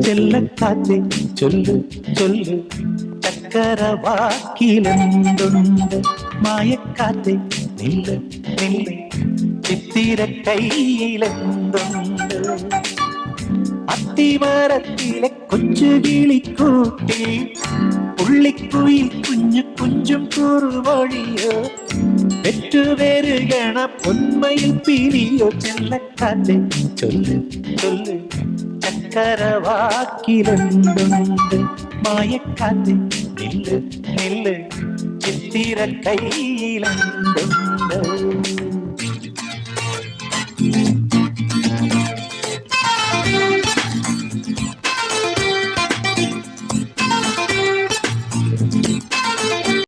ചെല്ലക്കാറ്റേ ചൊല്ലു ചൊല്ലു ചക്കരവാക്കിലെന്തുണ്ട് മായക്കാറ്റേ നില്ല് നില്ല് ചിത്തിര കയ്യിലെന്തുണ്ട് അത്തിമരത്തിലെ കൊച്ചു കിളിക്കൂട്ടി പുള്ളിക്കുയിൽ കുഞ്ഞു കുഞ്ചും കുറുവഴിയോ പെറ്റുപേരുകണ പൊന്മയിൽ പിരിയോ ചെല്ലക്കാറ്റേ ചൊല്ല് ചൊല്ല് ചക്കരവാക്കിലെന്തുണ്ട് മായക്കാറ്റേ നില്ല് നില്ല് ചിത്തിര കയ്യിലെന്തുണ്ട്